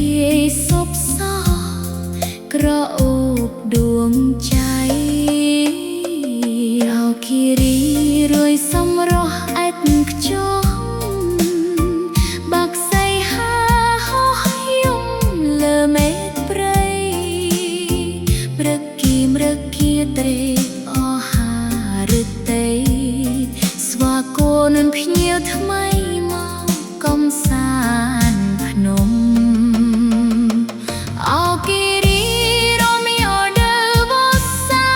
ភាយសពសោក្រអូបដួងใจអោគិរីរួយសំរោះអែតខ្ជុំបាក់សៃហាហោះយំលើមេឃព្រៃព្រឹកគីមរឹកគៀត្រេកអស់ហារឹតេស្វាគោនឹងភ្ញៀវថ្មីមកកំសាន្តភ្នំអោគិរីរមីអូដើវសា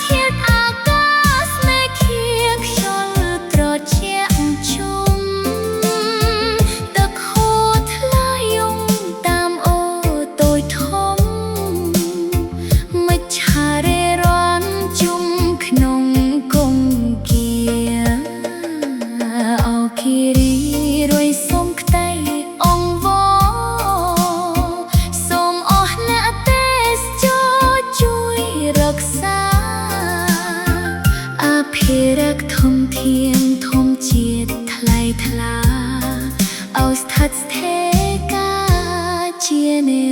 ធាតអាកាសមេឃាខ្យល់ត្រជាក់ជុំទឹកហូរថ្លាយំតាមអូតូចធំមច្ឆារេរាន់ជុំក្នុងគង្គគាអោគិរីរួយសុំខ្ទៃអង្គវសូមអស់អ្នកទេសចរជួយរក្សាអភិរក្សធម្មធានធម្មជាតិថ្លៃថ្លាឲ្យស្ថិតស្ថេរការជានិ